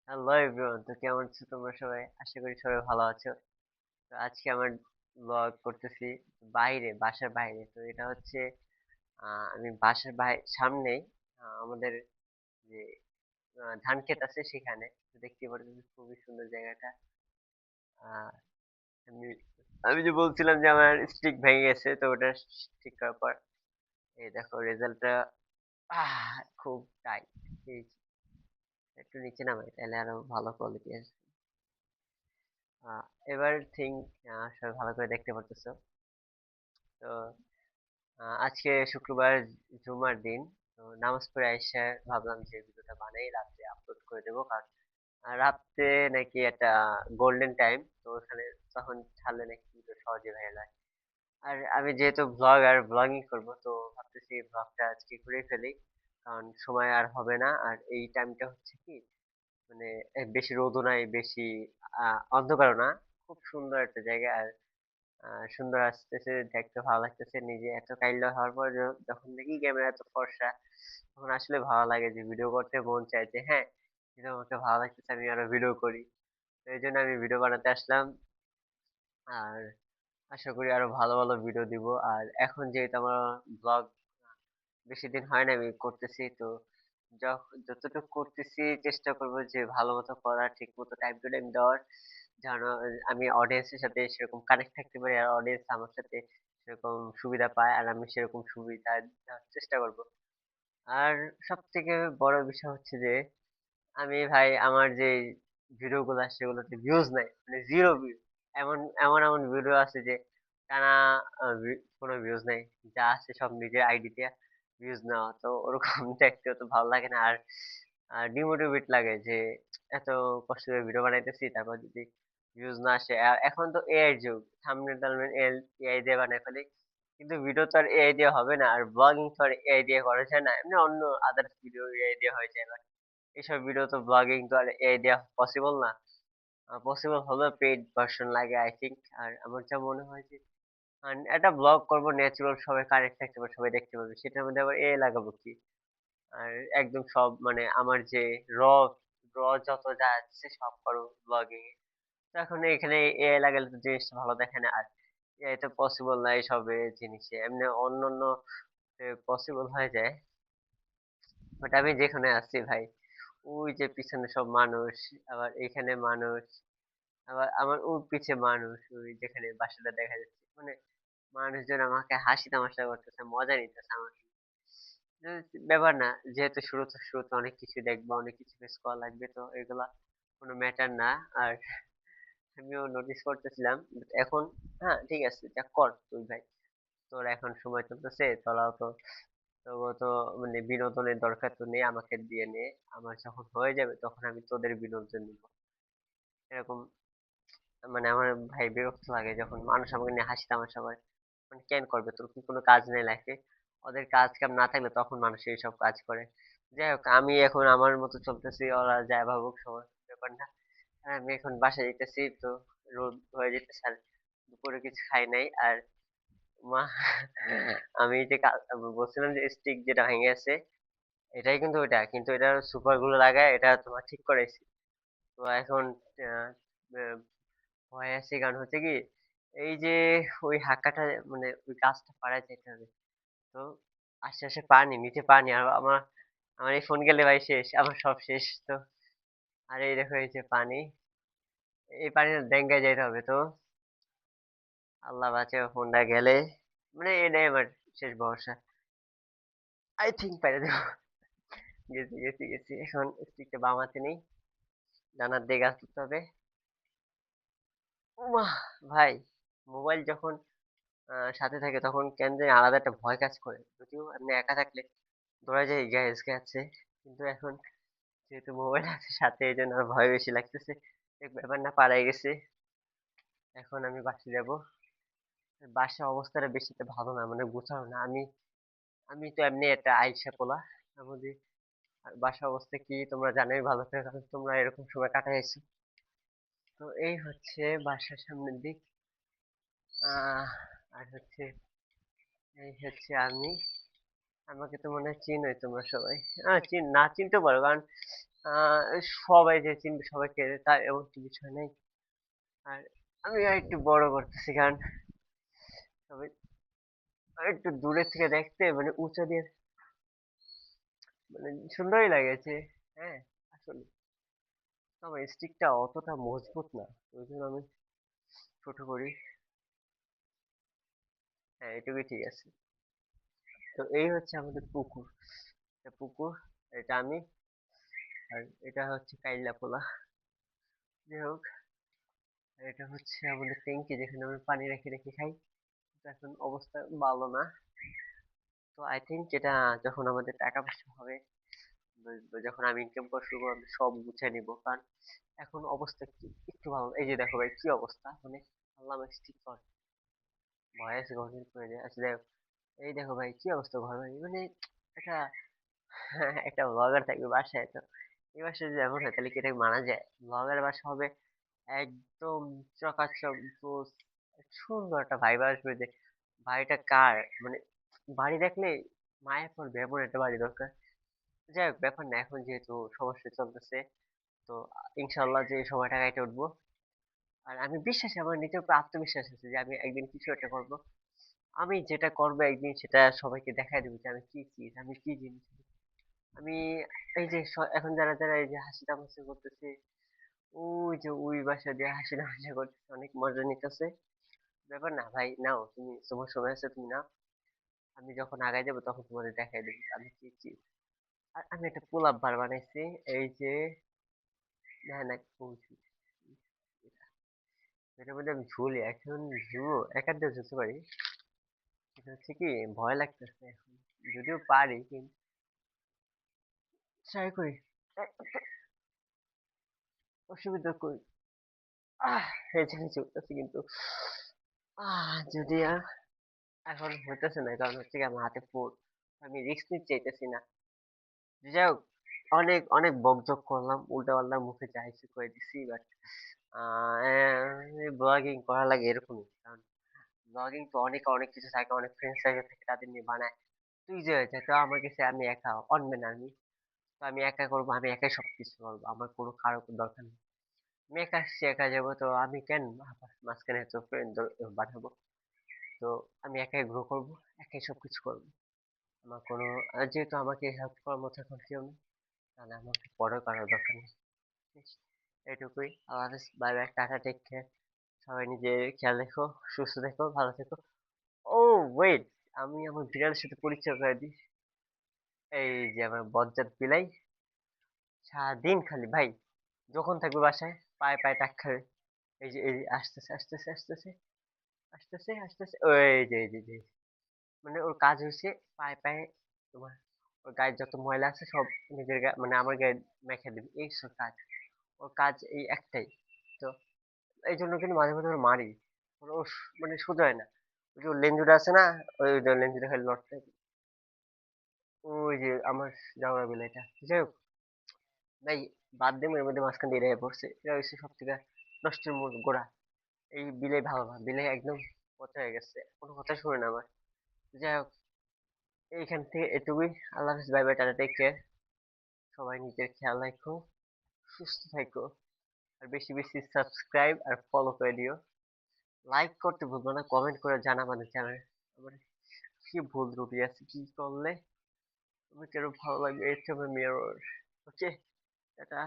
Hello everyone, তো কেমন আছো তোমরা সবাই? আশা করি সবাই ভালো আছো। তো আজকে আমার ব্লগ করতেছি বাসার বাইরে। তো এটা হচ্ছে আমি বাসার সামনেই আমাদের যে ধান ক্ষেত আছে সেখানে। তো দেখতে পাচ্ছি খুবই সুন্দর জায়গাটা। আহ, আমি আমি যে বলছিলাম যে আমার স্টিক ভেঙে গেছে, তো ওটা ঠিক করার পর এই দেখো রেজাল্টটা খুব টাইট। একটু নিচে নামাই তাহলে আরো ভালো কোয়ালিটি আসবে। আহ, এবার থিঙ্ক সবাই ভালো করে দেখতে পারতেছো। তো আজকে শুক্রবার, জুমার দিন। তো নামাজ পড়ে আইসা ভাবলাম যে ভিডিওটা বানাই রাত্রে আপলোড করে দেবো, কারণ রাত্রে নাকি একটা গোল্ডেন টাইম, তো ওখানে তখন ছাড়লে নাকি ভিডিও সহজে ভাইরাল হয়। আর আমি যেহেতু ব্লগার, ব্লগিং করব, তো ভাবতেছি ব্লগটা আজকে করে ফেলি, কারণ সময় আর হবে না। আর এই টাইমটা হচ্ছে কি, মানে বেশি রোদও নাই, বেশি অন্ধকারও না, খুব সুন্দর একটা জায়গা। আর সুন্দর আসতেছে, দেখতে ভালো লাগতেছে। নিজে এত কাইল্ড হওয়ার পর যখন দেখি ক্যামেরা এত ফর্সা, তখন আসলে ভালো লাগে যে ভিডিও করতে মন চায় যে হ্যাঁ, এটা আমাকে ভালো লাগতেছে, আমি আরো ভিডিও করি। তো এই জন্য আমি ভিডিও বানাতে আসলাম। আর আশা করি আরো ভালো ভালো ভিডিও দিব। আর এখন যেহেতু আমার ব্লগ বেশি দিন হয় না আমি করতেছি, তো যতটুকু করতেছি চেষ্টা করব যে ভালো মতো করার, ঠিক মতো টাইম টু টাইম দেওয়ার, যেন আমি অডিয়েন্সের সাথে সেরকম কানেক্ট থাকতে পারি, আর অডিয়েন্স আমার সাথে সেরকম সুবিধা পায়, আর আমি সেরকম সুবিধা দেওয়ার চেষ্টা করব। আর সব থেকে বড় বিষয় হচ্ছে যে আমি ভাই আমার যে ভিডিও গুলো সেগুলোতে ভিউজ নাই, মানে জিরো ভিউ। এমন এমন এমন ভিডিও আছে যে টানা কোনো ভিউজ নাই, যা আছে সব নিজের আইডিতে ভিউজ নেওয়া। তো ওরকম দেখতে তো ভালো লাগে না। আর ডিমোটিভেট লাগে যে এত কষ্ট করে ভিডিও বানাইতেছি, তারপর যদি ভিউজ না আসে। আর এখন তো এআই এর যুগ, থাম্বনেল টাম্বনেল এআই দিয়ে বানাই ফেলে, কিন্তু ভিডিও তো আর এআই দিয়ে হবে না, আর ব্লগিং তো আর এআই দিয়ে করা যায় না। এমনি অন্য আদার্স ভিডিও এআই দিয়ে হয়ে যায়, এসব ভিডিও তো ব্লগিং তো আর এআই দিয়ে পসিবল না। পসিবল হলেও পেইড ভার্সন লাগে আই থিংক। আর আমার যা মনে হয় যে একটা ব্লগ করব ন্যাচারাল, সবাই কানেক্ট থাকতে পারবে, সবাই দেখতে পাবে, সেটার মধ্যে আবার এআই লাগাবো কি? আর একদম সব মানে আমার যে র র যত যা আছে সব করো ব্লগিং এ। তো এখন এখানে এআই লাগালে তো জিনিসটা ভালো দেখে না। আর এআই তো পসিবল না এইসব জিনিসে, এমনি অন্য অন্য পসিবল হয়ে যায়। বাট আমি যেখানে আছি ভাই, ওই যে পিছনে সব মানুষ, আবার এখানে মানুষ, আবার আমার ওর পিছে মানুষ, ওই যেখানে বাসাটা দেখা যাচ্ছে, মানে মানুষজন আমাকে হাসি তামাশা করতেছে, মজা নিতেছে আমার। ব্যাপার না, যেহেতু শুরুতে অনেক কিছু দেখবো, অনেক কিছু ফেস করা লাগবে, তো এগুলা কোনো ম্যাটার না। আর আমিও নোটিস করতেছিলাম, but এখন হ্যাঁ ঠিক আছে, যা কর তুই ভাই, তোর এখন সময় চলতেছে, তোরাও তো তবুও তো মানে বিনোদনের দরকার তো নেই, আমাকে দিয়ে নে। আমার যখন হয়ে যাবে তখন আমি তোদের বিনোদন নিব, এরকম। মানে আমার ভাই বিরক্ত লাগে যখন মানুষ আমাকে নিয়ে হাসি তামাশা করে। মানে কেন করবে, তোর কি কোনো কাজ নেই লাইফে? ওদের কাজ কাম না থাকলে তখন মানুষ এইসব কাজ করে। যাই হোক, আমি এখন আমার মতো চলতেছি, ওরা যাই ভাবুক, সময় ব্যাপার না। আর আমি এখন বাসায় যেতেছি, তো রোদ হয়ে যেতেছে, আর দুপুরে কিছু খাই নাই। আর মা আমি যে বলছিলাম যে স্টিক যেটা ভেঙে আছে, এটাই কিন্তু ওইটা, কিন্তু এটা সুপার গুলো লাগায় এটা তোমার ঠিক করেছি। তো এখন আহ, আহ, ভয় আছে, কারণ হচ্ছে কি, এই যে ওই হাক্কাটা, মানে ওই গাছটা পাড়ায় যেতে হবে। তো আশেপাশে পানি, নিচে পানি, আর আমার আমার এই ফোন গেলে ভাই শেষ, আমার সব শেষ তো। আর এই দেখো এই যে পানি, এই পানিতে ডেঙ্গায় যেতে হবে। তো আল্লাহ বাঁচে, ফোনটা গেলে মানে এটাই আমার শেষ ভরসা। আই থিঙ্ক পাইরে দেবো। গেছি গেছি গেছি, এখন স্টিকটা বাম হাতে নেই, ডানার দিয়ে গাছ ধরতে হবে। উমা ভাই, মোবাইল যখন সাথে থাকে তখন কেন জানি আলাদা একটা ভয় কাজ করে, যদিও এমনি একা থাকলে ধরা যায় গ্যাস গেছে, কিন্তু এখন যেহেতু মোবাইল আছে সাথে, এই জন্য আর ভয় বেশি লাগতেছে। এক ব্যাপার না, পাড়ায় গেছে। এখন আমি বাসে যাব। বাসার অবস্থাটা বেশি একটা ভালো না, মানে গোছানো না। আমি আমি তো এমনি একটা আইসা পোলা আমাদের। আর বাসার অবস্থা কি তোমরা জানোই ভালো করে, কারণ তোমরা এরকম সময় কাটাইছো। তো এই হচ্ছে বাসার সামনের দিক। আহ আর হচ্ছে এই হচ্ছে আমি। আমাকে তো মনে হয় চিনোই তোমরা সবাই। না চিনতে পারো, কারণ আহ সবাই যে চিনবে সবাইকে তার এমন কি বিষয় নেই। আর আমি আর একটু বড় করতেছি, কারণ সবাই একটু দূরে থেকে দেখতে মানে উঁচা দিয়ে মানে সুন্দরই লাগেছে। হ্যাঁ, আসলে তো আমার স্টিকটা অতটা মজবুত না, ওই জন্য আমি ছোট করি। হ্যাঁ, এটুকুই ঠিক আছে। তো এই হচ্ছে আমাদের পুকুর, এটা পুকুর, এটা আমি, আর এটা হচ্ছে কাইল্লা পোলা। যাই হোক, আর এটা হচ্ছে আমাদের ট্যাঙ্কি যেখানে আমরা পানি রেখে রেখে খাই। তো এখন অবস্থা ভালো না। তো আই থিঙ্ক এটা যখন আমাদের টাকা পয়সা হবে, যখন আমি ইনকাম করা শুরু করবো, আমি সব গুছিয়ে নিবো। কারণ এখন অবস্থা একটু ভালো না। এই যে দেখো ভাই কি অবস্থা, মানে আল্লাহ আমার স্টিক কর ভয়েস গভীর করে যায়। আচ্ছা দেখো, এই দেখো ভাই কি অবস্থা ঘর বাড়ি, মানে একটা একটা ব্লগার থাকবে বাসায়, তো এই বাসায় যদি এমন হয় তাহলে কি এটা মানা যায়? ব্লগার বাসা হবে একদম চকাচক জোস, সুন্দর একটা ভাইব আসবে যে বাড়িটা কার, মানে বাড়ি দেখলে মায়ের পর এমন একটা বাড়ি দরকার। যাই হোক, ব্যাপার না, এখন যেহেতু সমস্যা চলতেছে, তো ইনশাল্লাহ যে সময়টা কাটে উঠবো। আর আমি বিশ্বাসী, আমার নিজের উপর আত্মবিশ্বাস আছে যে আমি একদিন কিছু একটা করবো। আমি যেটা করবো একদিন সেটা সবাইকে দেখাই দেবো যে আমি কি চিজ, আমি কি জিনিস। আমি এই যে এখন যারা যারা এই যে হাসি তামাশা করতেছে, ওই যে ওই বাসা দিয়ে হাসি তামাশা করতেছে, অনেক মজা নিতেছে। ব্যাপার না ভাই, নাও তুমি, তোমার সময় আছে, তুমি নাও। আমি যখন আগায় যাবো তখন তোমাদের দেখাই দেবো আমি কি চিজ। আর আমি একটা পোলাপ বার বানাইছি, এই যে না না বলছি, এটার মধ্যে আমি ঝুলি এখন, ঝুলবো এক আধ দিয়ে ঝুলতে পারি। এটা হচ্ছে কি, ভয় লাগতেছে এখন, যদিও পারি কিন্তু ট্রাই করি। অসুবিধা করি, হেঁচে হেঁচে উঠতেছি কিন্তু যদি এখন হইতেছে না, কারণ হচ্ছে কি আমার হাতে ফোন, আমি রিস্ক নিতে চাইতেছি না। যাই হোক, অনেক অনেক বকঝক করলাম, উল্টা পাল্টা মুখে যা ইচ্ছে করে দিছি, বাট ব্লগিং করা লাগে এরকমই। কারণ ব্লগিং তো অনেক অনেক কিছু থাকে, অনেক ফ্রেন্ড সার্কেল থাকে, তাদের নিয়ে বানায়। তুই যে হয়েছে তো আমার কাছে, আমি একা অনম্যান আমি, তো আমি একা করবো, আমি একাই সবকিছু করবো, আমার কোনো কারো দরকার নেই। আমি একা আসছি, একা যাবো, তো আমি কেন আবার মাঝখানে তো ফ্রেন্ড বানাবো? তো আমি একাই গ্রো করবো, একাই সবকিছু করবো। আমার কোনো যেহেতু আমাকে হেল্প করার মতো এখন কেউ নেই, তাহলে আমাকে পরেও করার দরকার নেই। এটুকুই। আল্লাহ হাফেজ, bye bye, tata, take care. সবাই নিজের খেয়াল রেখো, সুস্থ থেকো, ভালো থেকো। ও ওয়েট, আমি আমার বিড়ালের সাথে পরিচয় করে দিই। এই যে আমার বজ্জাত বিলাই, সারাদিন খালি ভাই যখন থাকবে বাসায় পায়ে পায়ে টাক খাবে। এই যে আসতেছে আসতেছে আসতেছে আসতেছে আসতেছে, ওই যে এই যে এই যে। মানে ওর কাজ হয়েছে পায়ে পায়ে তোমার ওর গায়ে যত ময়লা আছে সব নিজের গায়ে, মানে আমার গায়ে মেখে দিবে, এই সব কাজ। ওর কাজ এই একটাই। তো এই জন্য কিন্তু মাঝে মাঝে ওর মারি। ও মানে শুধরায় না। ওই যে ওর লেঞ্জুটা আছে না, ওই যে লেঞ্জুটা খালি লড়তে থাকে। ওই যে আমার জাউরা বিলাইটা। যাই হোক ভাই, বাদ দিয়ে এর মধ্যে মাঝখান দিয়ে রেখে পড়ছে, এটা হচ্ছে সব থেকে নষ্টের মূল গোড়া। এই বিলে ভালো না, বিলে একদম পচা হয়ে গেছে, কোনো কথা শুনে না আমার। যাই হোক, এইখান থেকে এটুকুই। আল্লাহ হাফিজ, bye bye, tata, take care. সবাই নিজের খেয়াল রাখো, সুস্থ থাকো, আর বেশি বেশি সাবস্ক্রাইব আর ফলো করে দিও। লাইক করতে ভুলবো না, কমেন্ট করে জানা আমাদের চ্যানেল আমার কি ভুল ত্রুটি আছে, কি করলে তুমি কেন ভালো লাগবে, এটা আমার মেয়র। ওকে, টাটা।